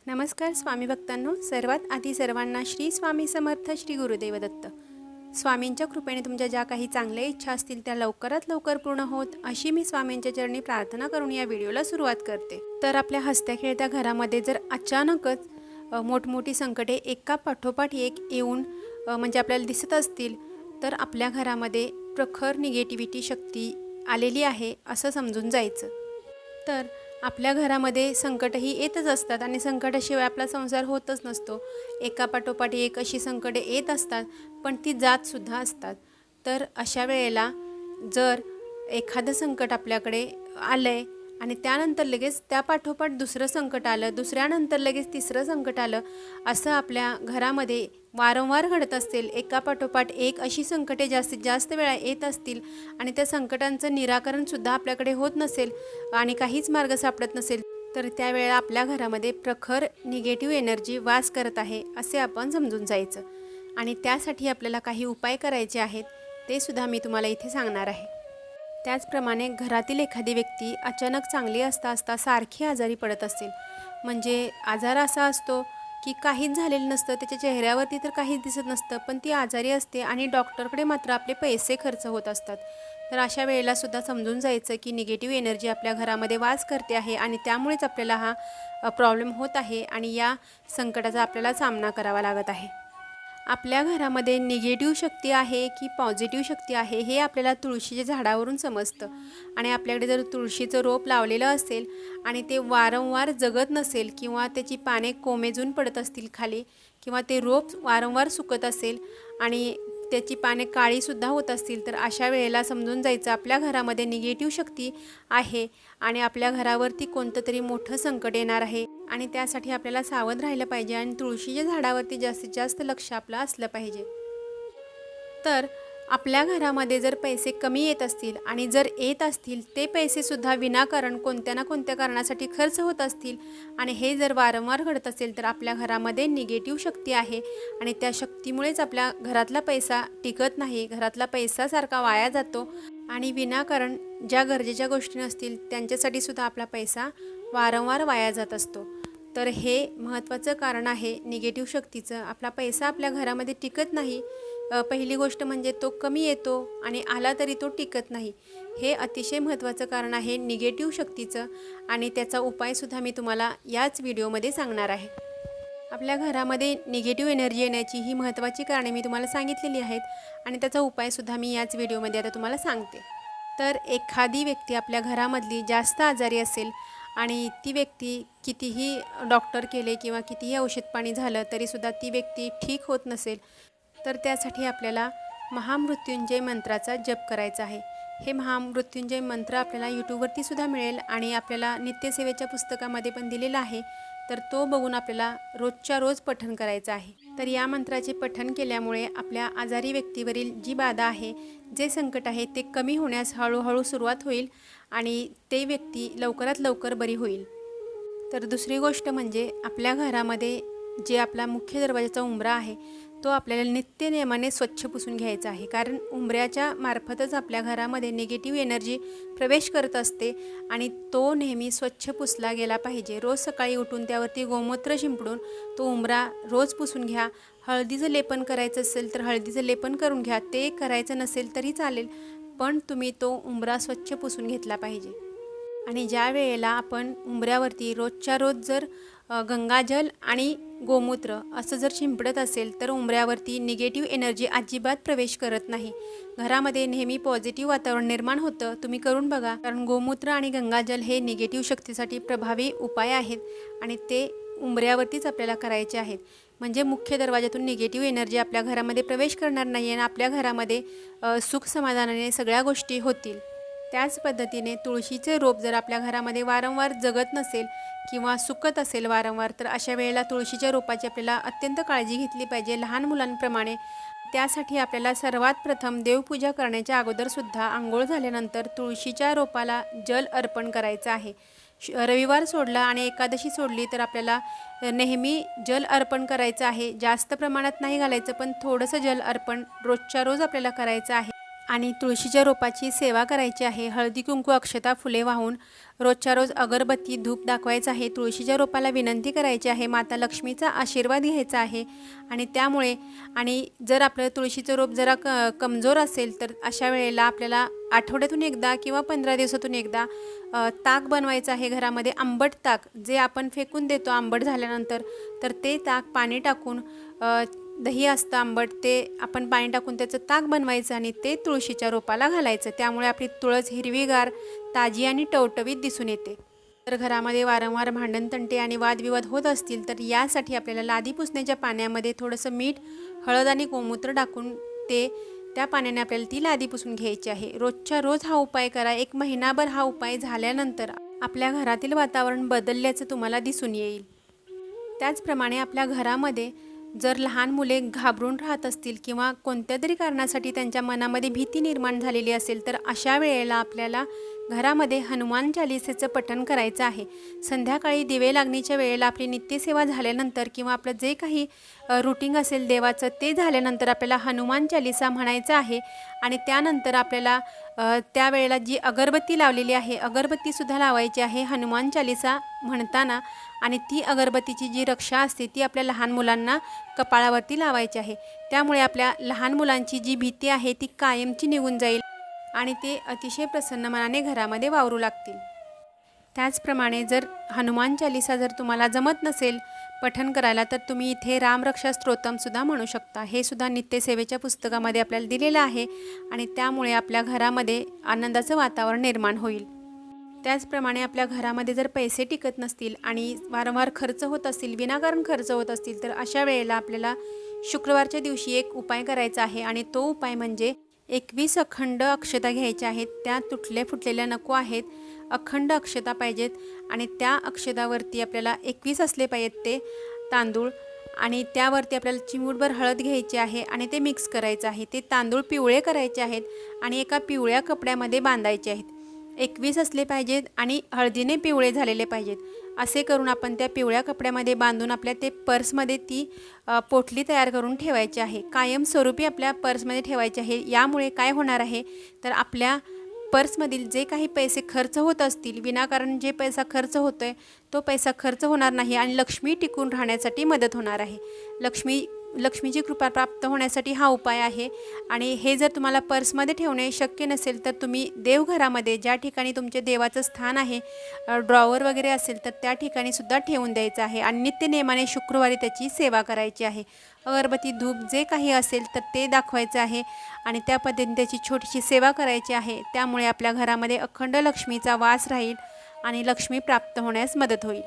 नमस्कार स्वामी भक्तांनो, सर्वात आधी सर्वांना श्री स्वामी समर्थ, श्री गुरुदेव दत्त. स्वामींच्या कृपेने तुमच्या ज्या काही चांगल्या इच्छा असतील त्या लवकरात लवकर पूर्ण होत अशी मी स्वामींच्या चरणी प्रार्थना करून या व्हिडिओला सुरुवात करते. तर आपल्या हसत्या खेळत्या घरामध्ये जर अचानकच मोठमोठी संकटे एका पाठोपाठ एक येऊन म्हणजे आपल्याला दिसत असतील तर आपल्या घरामध्ये प्रखर निगेटिव्हिटी शक्ती आलेली आहे असं समजून जायचं. तर आपल्या घरामध्ये संकटही येतच असतात आणि संकटाशिवाय आपला संसार होतच नसतो. एका पाठोपाठ एक अशी संकटे येत असतात, पण ती जातसुद्धा असतात. तर अशा वेळेला जर एखादं संकट आपल्याकडे आलं आहे आणि त्यानंतर लगेच त्या पाठोपाठ दुसरं संकट आलं, दुसऱ्यानंतर लगेच तिसरं संकट आलं, असं आपल्या घरामध्ये वारंवार घडत असेल, एका पाठोपाठ एक अशी संकटे जास्तीत जास्त वेळा येत असतील आणि त्या संकटांचं निराकरणसुद्धा आपल्याकडे होत नसेल आणि काहीच मार्ग सापडत नसेल, तर त्यावेळेला आपल्या घरामध्ये प्रखर निगेटिव्ह एनर्जी वास करत आहे असे आपण समजून जायचं. आणि त्यासाठी आपल्याला काही उपाय करायचे आहेत, ते सुद्धा मी तुम्हाला इथे सांगणार आहे. त्याचप्रमाणे घरातील एखादी व्यक्ती अचानक चांगली असता असता सारखी आजारी पडत असेल, म्हणजे आजार असा असतो की काहीच झालेलं नसतं, त्याच्या चेहऱ्यावरती तर काहीच दिसत नसतं, पण ती आजारी असते आणि डॉक्टरकडे मात्र आपले पैसे खर्च होत असतात. तर अशा वेळेला सुद्धा समजून जायचं की निगेटिव्ह एनर्जी आपल्या घरामध्ये वास करते आहे आणि त्यामुळेच आपल्याला हा प्रॉब्लेम होत आहे आणि या संकटाचा आपल्याला सामना करावा लागत आहे. आपल्या घरामध्ये निगेटिव्ह शक्ती आहे की पॉझिटिव्ह शक्ती आहे हे आपल्याला तुळशीच्या झाडावरून समजतं. आणि आपल्याकडे जर तुळशीचं रोप लावलेलं असेल आणि ते वारंवार जगत नसेल किंवा त्याची पाने कोमेजून पडत असतील खाली किंवा ते रोप वारंवार सुकत असेल आणि त्याची पाने काळीसुद्धा होत असतील, तर अशा वेळेला समजून जायचं आपल्या घरामध्ये निगेटिव्ह शक्ती आहे आणि आपल्या घरावरती कोणतं तरी मोठं संकट येणार आहे आणि त्यासाठी आपल्याला सावध राहिलं पाहिजे आणि तुळशीच्या झाडावरती जास्तीत जास्त लक्ष आपलं असलं पाहिजे. तर आपल्या घरामध्ये जर पैसे कमी येत असतील आणि जर येत असतील ते पैसेसुद्धा विनाकारण कोणत्या ना कोणत्या कारणासाठी खर्च होत असतील आणि हे जर वारंवार घडत असेल तर आपल्या घरामध्ये निगेटिव्ह शक्ती आहे आणि त्या शक्तीमुळेच आपल्या घरातला पैसा टिकत नाही, घरातला पैसा सारखा वाया जातो आणि विनाकारण ज्या गरजेच्या गोष्टी नसतील त्यांच्यासाठी सुद्धा आपला पैसा वारंवार वाया जात असतो. तर हे महत्त्वाचं कारण आहे निगेटिव्ह शक्तीचं. आपला पैसा आपल्या घरामध्ये टिकत नाही. पहिली गोष्ट म्हणजे तो कमी येतो आणि आला तरी तो टिकत नाही. हे अतिशय महत्त्वाचं कारण आहे निगेटिव्ह शक्तीचं आणि त्याचा उपायसुद्धा मी तुम्हाला याच व्हिडिओमध्ये सांगणार आहे. आपल्या घरामध्ये निगेटिव्ह एनर्जी येण्याची ही महत्त्वाची कारणे मी तुम्हाला सांगितलेली आहेत आणि त्याचा उपायसुद्धा मी याच व्हिडिओमध्ये आता तुम्हाला सांगते. तर एखादी व्यक्ती आपल्या घरामधली जास्त आजारी असेल आणि ती व्यक्ती कितीही डॉक्टर केले किंवा कितीही औषधपाणी झालं तरीसुद्धा ती व्यक्ती ठीक होत नसेल, तर त्यासाठी आपल्याला महामृत्युंजय मंत्राचा जप करायचा आहे. हे महामृत्युंजय मंत्र आपल्याला यूट्यूबवरती सुद्धा मिळेल आणि आपल्याला नित्यसेवेच्या पुस्तकामध्ये पण दिलेला आहे. तर तो बघून आपल्याला रोजच्या रोज पठण करायचं आहे. तर या मंत्राचे पठण केल्यामुळे आपल्या आजारी व्यक्तीवरील जी बाधा आहे, जे संकट आहे ते कमी होण्यास हळूहळू सुरुवात होईल आणि ते व्यक्ती लवकरात लवकर बरी होईल. तर दुसरी गोष्ट म्हणजे आपल्या घरामध्ये जे आपला मुख्य दरवाजाचा उंबरा आहे तो आपल्याला नित्य नियमाने स्वच्छ पुसून घ्यायचा आहे. कारण उंबऱ्याच्या मार्फतच आपल्या घरामध्ये निगेटिव्ह एनर्जी प्रवेश करत असते आणि तो नेहमी स्वच्छ पुसला गेला पाहिजे. रोज सकाळी उठून त्यावरती गोमूत्र शिंपडून तो उंबरा रोज पुसून घ्या. हळदीचं लेपन करायचं असेल तर हळदीचं लेपन करून घ्या. ते करायचं नसेल तरी चालेल, पण तुम्ही तो उंबरा स्वच्छ पुसून घेतला पाहिजे. आणि ज्या वेळेला आपण उंबऱ्यावरती रोजच्या रोज जर गंगाजल आणि गोमूत्र असं जर शिंपडत असेल तर उंबऱ्यावरती निगेटिव्ह एनर्जी अजिबात प्रवेश करत नाही. घरामध्ये नेहमी पॉझिटिव्ह वातावरण निर्माण होतं. तुम्ही करून बघा, कारण गोमूत्र आणि गंगाजल हे निगेटिव्ह शक्तीसाठी प्रभावी उपाय आहेत आणि ते उंबऱ्यावरतीच आपल्याला करायचे आहेत. म्हणजे मुख्य दरवाजातून निगेटिव्ह एनर्जी आपल्या घरामध्ये प्रवेश करणार नाही आणि आपल्या घरामध्ये सुख समाधानाने सगळ्या गोष्टी होतील. त्याच पद्धतीने तुळशीचे रोप जर आपल्या घरामध्ये वारंवार जगत नसेल किंवा सुकत असेल वारंवार, तर अशा वेळेला तुळशीच्या रोपाची आपल्याला अत्यंत काळजी घेतली पाहिजे लहान मुलांप्रमाणे. त्यासाठी आपल्याला सर्वात प्रथम देवपूजा करण्याच्या अगोदरसुद्धा आंघोळ झाल्यानंतर तुळशीच्या रोपाला जल अर्पण करायचं आहे. रविवार सोडला आणि एकादशी सोडली तर आपल्याला नेहमी जल अर्पण करायचं आहे. जास्त प्रमाणात नाही घालायचं, पण थोडंसं जल अर्पण रोजच्या रोज आपल्याला करायचं आहे. आणि तुळशीच्या रोपाची सेवा करायची आहे। हळदी कुंकू अक्षता फुले वाहून रोजच्या रोज अगरबत्ती धूप दाखवायचा आहे। तुळशीच्या रोपाला विनंती करायची आहे, माता लक्ष्मीचा आशीर्वाद घ्यायचा आहे। आणि त्यामुळे जर आपलं तुळशीचं रोप जरा कमजोर असेल तर अशा वेळेला आपल्याला आठवड्यातून एकदा किंवा 15 दिवसातून एकदा ताक बनवायचं आहे घरामध्ये, आंबट ताक जे आपण फेकून देतो आंबट झाल्यानंतर, तर ते ताक पाणी टाकून दही असतं आंबट, ते आपण पाणी टाकून त्याचं ताक बनवायचं आणि ते तुळशीच्या रोपाला घालायचं। त्यामुळे आपली तुळस हिरवीगार, ताजी आणि टवटवीत दिसून येते। तर घरामध्ये वारंवार भांडणतंटे आणि वादविवाद होत असतील तर यासाठी आपल्याला लादी पुसण्याच्या पाण्यामध्ये थोडंसं मीठ, हळद आणि गोमूत्र टाकून त्या पाण्याने आपल्याला ती लादी पुसून घ्यायची आहे। रोजच्या रोज हा उपाय करा। 1 महिनाभर हा उपाय झाल्यानंतर आपल्या घरातील वातावरण बदलल्याचं तुम्हाला दिसून येईल। त्याचप्रमाणे आपल्या घरामध्ये जर लहान मुले घाबरून राहत असतील किंवा कोणत्या तरी कारणासाठी त्यांच्या मनामध्ये भीती निर्माण झालेली असेल तर अशा वेळेला आपल्याला घरामध्ये हनुमान चालीसेचं पठण करायचं आहे। संध्याकाळी दिवे लागणीच्या वेळेला आपली नित्यसेवा झाल्यानंतर किंवा आपलं जे काही रूटीन असेल देवाचं ते झाल्यानंतर आपल्याला हनुमान चालीसा म्हणायचं आहे। आणि त्यानंतर आपल्याला त्यावेळेला जी अगरबत्ती लावलेली आहे अगरबत्तीसुद्धा लावायची आहे हनुमान चालीसा म्हणताना, आणि ती अगरबत्तीची जी रक्षा असते ती आपल्या लहान मुलांना कपाळावरती लावायची आहे। त्यामुळे आपल्या लहान मुलांची जी भीती आहे ती कायमची निघून जाईल आणि ते अतिशय प्रसन्न मनाने घरामध्ये वावरू लागतील। त्याचप्रमाणे जर हनुमान चालीसा जर तुम्हाला जमत नसेल पठण करायला तर तुम्ही इथे रामरक्षा स्तोत्रमसुद्धा म्हणू शकता। हे सुद्धा नित्यसेवेच्या पुस्तकामध्ये आपल्याला दिलेलं आहे आणि त्यामुळे आपल्या घरामध्ये आनंदाचं वातावरण निर्माण होईल। त्याचप्रमाणे आपल्या घरामध्ये जर पैसे टिकत नसतील आणि वारंवार खर्च होत असतील, विनाकारण खर्च होत असतील, तर अशा वेळेला आपल्याला शुक्रवारच्या दिवशी एक उपाय करायचा आहे आणि तो उपाय म्हणजे 21 अखंड अक्षता घ्यायच्या आहेत। त्या तुटल्या फुटलेल्या नको आहेत, अखंड अक्षता पाहिजेत आणि त्या अक्षतावरती आपल्याला 21 असले पाहिजेत ते तांदूळ, आणि त्यावरती आपल्याला चिमूटभर हळद घ्यायची आहे आणि ते मिक्स करायचं आहे। ते तांदूळ पिवळे करायचे आहेत आणि एका पिवळ्या कपड्यामध्ये बांधायचे आहेत। 21 असले पाहिजेत आणि हळदीने पिवळे झालेले पाहिजेत। असे करून आपण त्या पिवळ्या कपड्यामध्ये बांधून आपल्या ते पर्समध्ये ती पोटली तयार करून ठेवायची आहे, कायमस्वरूपी आपल्या पर्समध्ये ठेवायची आहे। यामुळे काय होणार आहे तर आपल्या पर्समधील जे काही पैसे खर्च होत असतील, विनाकारण जे पैसा खर्च होतोय तो पैसा खर्च होणार नाही आणि लक्ष्मी टिकून राहण्यासाठी मदत होणार आहे। लक्ष्मीची कृपा प्राप्त होण्यासाठी हा उपाय आहे। आणि हे जर तुम्हाला पर्समध्ये ठेवणे शक्य नसेल तर तुम्ही देवघरामध्ये ज्या ठिकाणी तुमचे देवाचं स्थान आहे, ड्रॉवर वगैरे असेल तर त्या ठिकाणी सुद्धा ठेवून द्यायचं आहे आणि नित्यनेमाने शुक्रवारी त्याची सेवा करायची आहे। अगरबत्ती धूप जे काही असेल तर ते दाखवायचं आहे आणि त्या पद्धतीने त्याची छोटीशी सेवा करायची आहे। त्यामुळे आपल्या घरामध्ये अखंड लक्ष्मीचा वास राहील आणि लक्ष्मी प्राप्त होण्यास मदत होईल।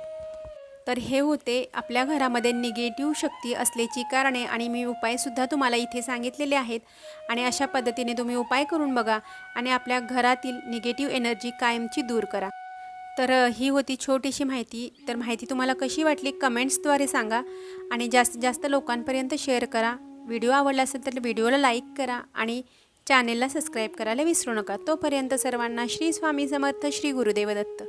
तर हे होते आपल्या घरामध्ये निगेटिव्ह शक्ती असल्याची कारणे आणि मी उपायसुद्धा तुम्हाला इथे सांगितलेले आहेत आणि अशा पद्धतीने तुम्ही उपाय करून बघा आणि आपल्या घरातील निगेटिव्ह एनर्जी कायमची दूर करा। तर ही होती छोटीशी माहिती। तर माहिती तुम्हाला कशी वाटली कमेंट्सद्वारे सांगा आणि जास्तीत जास्त लोकांपर्यंत शेअर करा। व्हिडिओ आवडला असेल तर व्हिडिओला लाईक करा आणि चॅनेलला सबस्क्राईब करायला विसरू नका। तोपर्यंत सर्वांना श्री स्वामी समर्थ, श्री गुरुदेव दत्त।